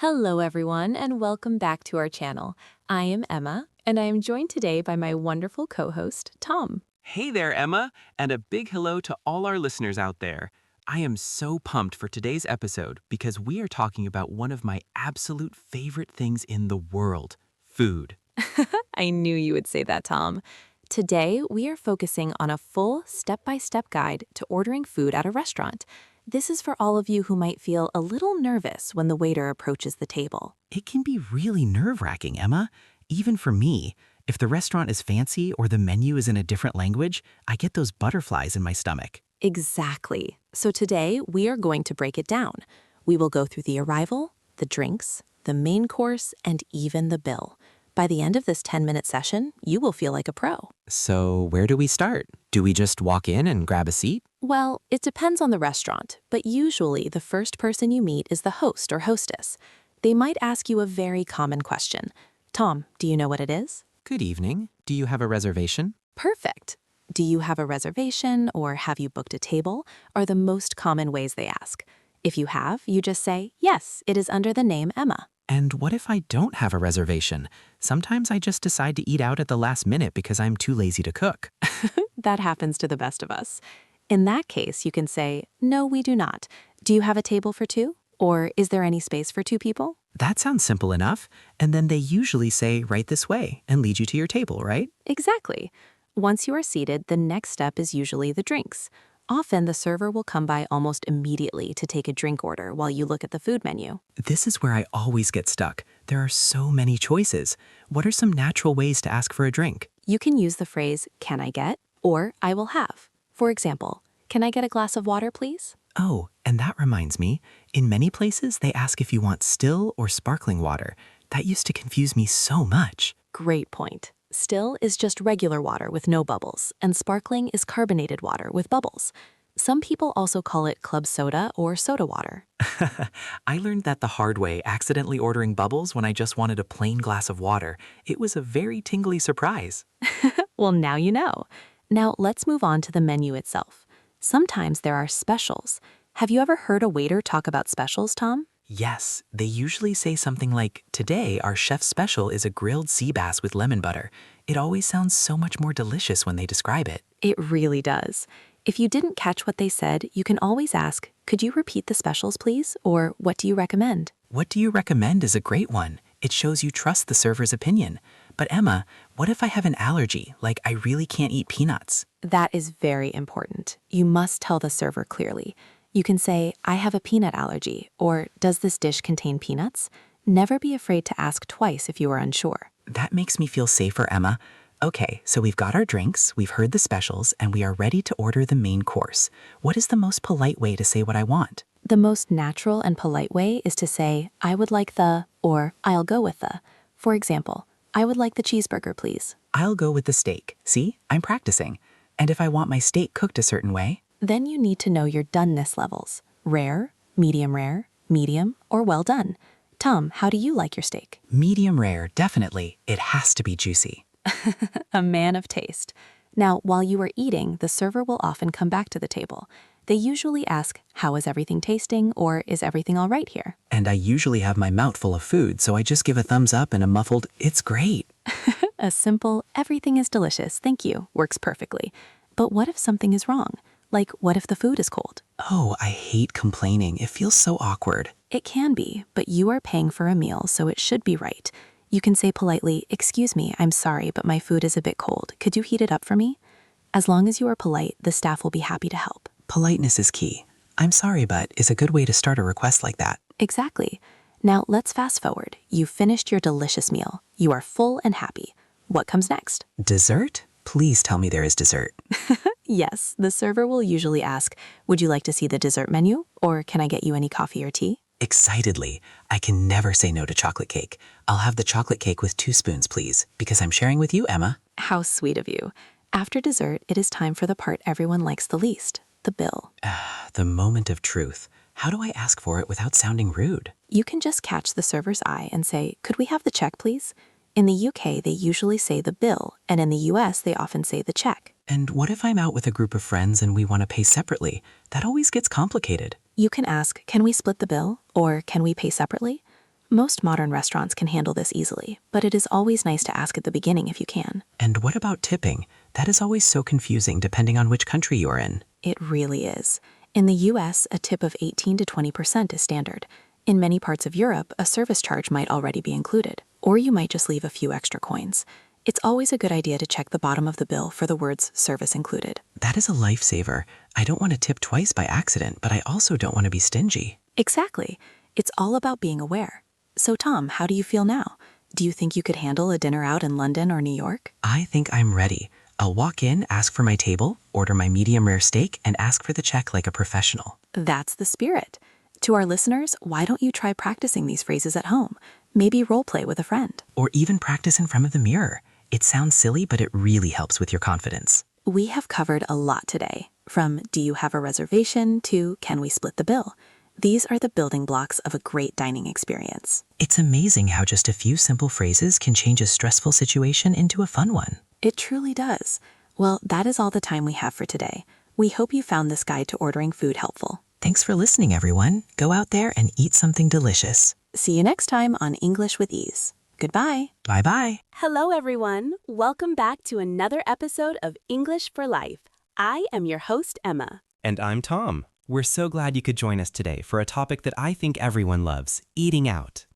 Hello, everyone, and welcome back to our channel. I am Emma, and I am joined today by my wonderful co-host, Tom. Hey there, Emma, and a big hello to all our listeners out there. I am so pumped for today's episode because we are talking about one of my absolute favorite things in the world, food. I knew you would say that, Tom. Today, we are focusing on a full step-by-step guide to ordering food at a restaurant. This is for all of you who might feel a little nervous when the waiter approaches the table. It can be really nerve-wracking, Emma. Even for me, if the restaurant is fancy or the menu is in a different language, I get those butterflies in my stomach. Exactly. So today, we are going to break it down. We will go through the arrival, the drinks, the main course, and even the bill. By the end of this 10-minute session, you will feel like a pro. So where do we start? Do we just walk in and grab a seat? Well, it depends on the restaurant, but usually the first person you meet is the host or hostess. They might ask you a very common question. Tom, do you know what it is? Good evening. Do you have a reservation? Perfect. Do you have a reservation or have you booked a table are the most common ways they ask. If you have, you just say, yes, it is under the name Emma. And what if I don't have a reservation? Sometimes I just decide to eat out at the last minute because I'm too lazy to cook. That happens to the best of us. In that case, you can say, no, we do not. Do you have a table for two? Or is there any space for two people? That sounds simple enough. And then they usually say, right this way, and lead you to your table, right? Exactly. Once you are seated, the next step is usually the drinks. Often, the server will come by almost immediately to take a drink order while you look at the food menu. This is where I always get stuck. There are so many choices. What are some natural ways to ask for a drink? You can use the phrase, can I get, or I will have. For example, can I get a glass of water, please? Oh, and that reminds me, in many places they ask if you want still or sparkling water. That used to confuse me so much. Great point. Still is just regular water with no bubbles, and sparkling is carbonated water with bubbles. Some people also call it club soda or soda water. I learned that the hard way, accidentally ordering bubbles when I just wanted a plain glass of water. It was a very tingly surprise. Well, now you know. Now let's move on to the menu itself. Sometimes there are specials. Have you ever heard a waiter talk about specials, Tom? Yes, they usually say something like, today our chef's special is a grilled sea bass with lemon butter. It always sounds so much more delicious when they describe it. It really does. If you didn't catch what they said, you can always ask, could you repeat the specials, please? Or what do you recommend? What do you recommend is a great one. It shows you trust the server's opinion. But Emma, what if I have an allergy, like I really can't eat peanuts? That is very important. You must tell the server clearly. You can say, I have a peanut allergy, or does this dish contain peanuts? Never be afraid to ask twice if you are unsure. That makes me feel safer, Emma. Okay, so we've got our drinks, we've heard the specials, and we are ready to order the main course. What is the most polite way to say what I want? The most natural and polite way is to say, I would like the, or I'll go with the. For example, I would like the cheeseburger, please. I'll go with the steak. See, I'm practicing. And if I want my steak cooked a certain way? Then you need to know your doneness levels. Rare, medium, or well done. Tom, how do you like your steak? Medium rare, definitely. It has to be juicy. A man of taste. Now, while you are eating, the server will often come back to the table. They usually ask, how is everything tasting, or is everything all right here? And I usually have my mouth full of food, so I just give a thumbs up and a muffled, it's great. A simple, everything is delicious, thank you, works perfectly. But what if something is wrong? Like, what if the food is cold? Oh, I hate complaining. It feels so awkward. It can be, but you are paying for a meal, so it should be right. You can say politely, excuse me, I'm sorry, but my food is a bit cold. Could you heat it up for me? As long as you are polite, the staff will be happy to help. Politeness is key. I'm sorry, but is a good way to start a request like that. Exactly. Now let's fast forward. You've finished your delicious meal. You are full and happy. What comes next? Dessert? Please tell me there is dessert. Yes, the server will usually ask, would you like to see the dessert menu? Or can I get you any coffee or tea? Excitedly, I can never say no to chocolate cake. I'll have the chocolate cake with 2 spoons, please, because I'm sharing with you, Emma. How sweet of you. After dessert, it is time for the part everyone likes the least, the bill. The moment of truth. How do I ask for it without sounding rude? You can just catch the server's eye and say, could we have the check, please? In the UK, they usually say the bill, and in the US, they often say the check. And what if I'm out with a group of friends and we want to pay separately? That always gets complicated. You can ask, can we split the bill? Or can we pay separately? Most modern restaurants can handle this easily, but it is always nice to ask at the beginning if you can. And what about tipping? That is always so confusing depending on which country you're in. It really is. In the US, a tip of 18 to 20% is standard. In many parts of Europe, a service charge might already be included, or you might just leave a few extra coins. It's always a good idea to check the bottom of the bill for the words service included. That is a lifesaver. I don't want to tip twice by accident, but I also don't want to be stingy. Exactly. It's all about being aware. So Tom, how do you feel now? Do you think you could handle a dinner out in London or New York? I think I'm ready. I'll walk in, ask for my table, order my medium rare steak, and ask for the check like a professional. That's the spirit. To our listeners, why don't you try practicing these phrases at home? Maybe role play with a friend. Or even practice in front of the mirror. It sounds silly, but it really helps with your confidence. We have covered a lot today, from do you have a reservation to can we split the bill? These are the building blocks of a great dining experience. It's amazing how just a few simple phrases can change a stressful situation into a fun one. It truly does. Well, that is all the time we have for today. We hope you found this guide to ordering food helpful. Thanks for listening, everyone. Go out there and eat something delicious. See you next time on English with Ease. Goodbye. Bye-bye. Hello, everyone. Welcome back to another episode of English for Life. I am your host, Emma. And I'm Tom. We're so glad you could join us today for a topic that I think everyone loves, eating out.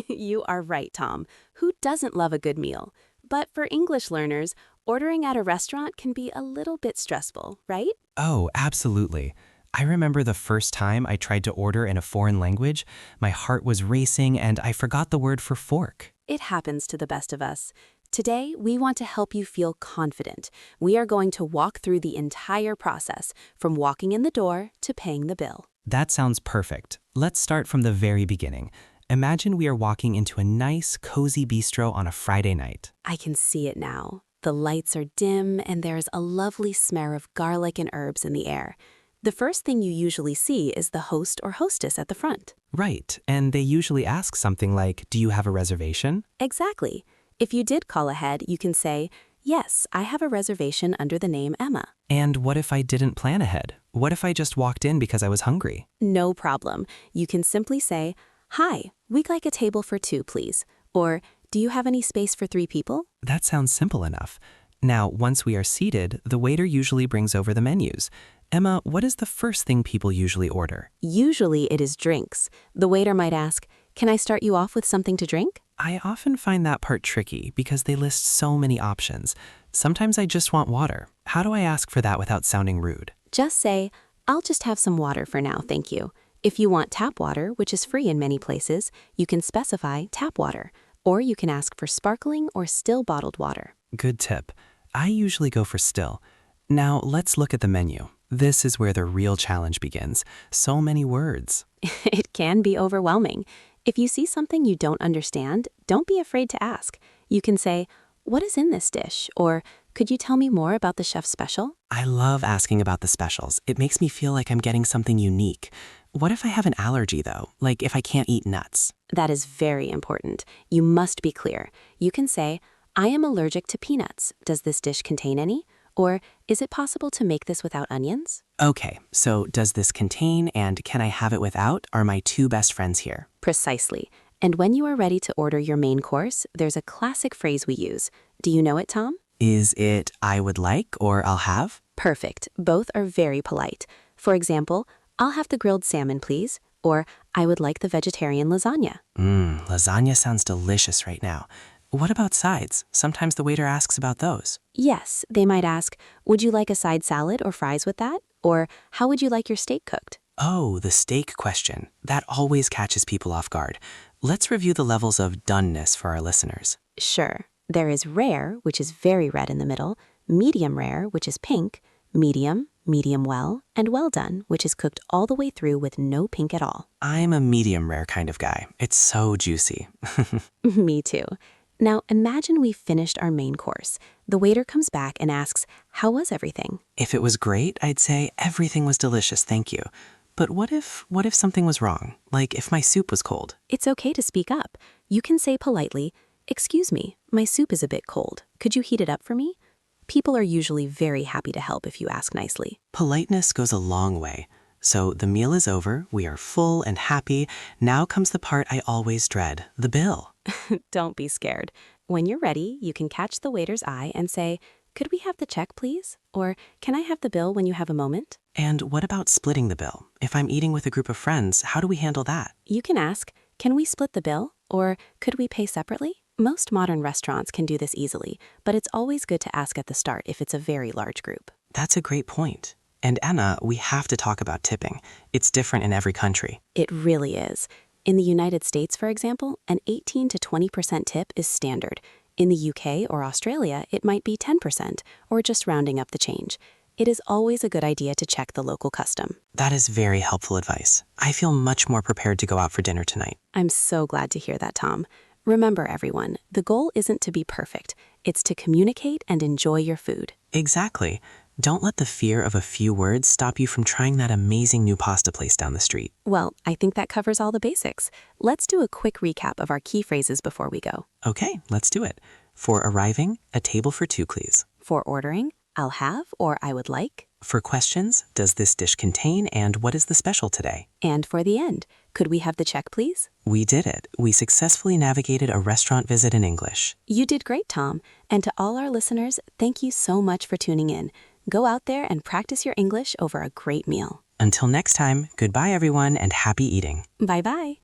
You are right, Tom. Who doesn't love a good meal? But for English learners, ordering at a restaurant can be a little bit stressful, right? Oh, absolutely. I remember the first time I tried to order in a foreign language, my heart was racing and I forgot the word for fork. It happens to the best of us. Today, we want to help you feel confident. We are going to walk through the entire process, from walking in the door to paying the bill. That sounds perfect. Let's start from the very beginning. Imagine we are walking into a nice, cozy bistro on a Friday night. I can see it now. The lights are dim and there's a lovely smell of garlic and herbs in the air. The first thing you usually see is the host or hostess at the front. Right, and they usually ask something like, "Do you have a reservation?" Exactly. If you did call ahead, you can say, "Yes, I have a reservation under the name Emma." And what if I didn't plan ahead? What if I just walked in because I was hungry? No problem. You can simply say, "Hi, we'd like a table for 2, please." Or, "Do you have any space for 3 people?" That sounds simple enough. Now, once we are seated, the waiter usually brings over the menus. Emma, what is the first thing people usually order? Usually it is drinks. The waiter might ask, "Can I start you off with something to drink?" I often find that part tricky because they list so many options. Sometimes I just want water. How do I ask for that without sounding rude? Just say, "I'll just have some water for now, thank you." If you want tap water, which is free in many places, you can specify tap water, or you can ask for sparkling or still bottled water. Good tip. I usually go for still. Now, let's look at the menu. This is where the real challenge begins. So many words. It can be overwhelming. If you see something you don't understand, don't be afraid to ask. You can say, "What is in this dish?" Or, "Could you tell me more about the chef's special?" I love asking about the specials. It makes me feel like I'm getting something unique. What if I have an allergy, though? Like if I can't eat nuts? That is very important. You must be clear. You can say, "I am allergic to peanuts. Does this dish contain any?" Or, "Is it possible to make this without onions?" Okay, so does this contain and can I have it without are my 2 best friends here. Precisely. And when you are ready to order your main course, there's a classic phrase we use. Do you know it, Tom? Is it I would like or I'll have? Perfect. Both are very polite. For example, "I'll have the grilled salmon, please." Or, "I would like the vegetarian lasagna." Lasagna sounds delicious right now. What about sides? Sometimes the waiter asks about those. Yes, they might ask, "Would you like a side salad or fries with that?" Or, "How would you like your steak cooked?" Oh, the steak question. That always catches people off guard. Let's review the levels of doneness for our listeners. Sure. There is rare, which is very red in the middle, medium rare, which is pink, medium, medium well, and well done, which is cooked all the way through with no pink at all. I'm a medium rare kind of guy. It's so juicy. Me too. Now imagine we've finished our main course. The waiter comes back and asks, "How was everything?" If it was great, I'd say everything was delicious, thank you. But what if something was wrong? Like if my soup was cold? It's okay to speak up. You can say politely, "Excuse me, my soup is a bit cold. Could you heat it up for me?" People are usually very happy to help if you ask nicely. Politeness goes a long way. So the meal is over, we are full and happy. Now comes the part I always dread, the bill. Don't be scared. When you're ready, you can catch the waiter's eye and say, "Could we have the check, please?" Or, "Can I have the bill when you have a moment?" And what about splitting the bill? If I'm eating with a group of friends, how do we handle that? You can ask, "Can we split the bill?" Or, "Could we pay separately?" Most modern restaurants can do this easily, but it's always good to ask at the start if it's a very large group. That's a great point. And Anna, we have to talk about tipping. It's different in every country. It really is. In the United States, for example, an 18 to 20% tip is standard. In the UK or Australia, it might be 10%, or just rounding up the change. It is always a good idea to check the local custom. That is very helpful advice. I feel much more prepared to go out for dinner tonight. I'm so glad to hear that, Tom. Remember, everyone, the goal isn't to be perfect. It's to communicate and enjoy your food. Exactly. Don't let the fear of a few words stop you from trying that amazing new pasta place down the street. Well, I think that covers all the basics. Let's do a quick recap of our key phrases before we go. Okay, let's do it. For arriving, a table for two, please. For ordering, "I'll have" or "I would like." For questions, does this dish contain and what is the special today? And for the end, "Could we have the check, please?" We did it. We successfully navigated a restaurant visit in English. You did great, Tom. And to all our listeners, thank you so much for tuning in. Go out there and practice your English over a great meal. Until next time, goodbye everyone and happy eating. Bye-bye.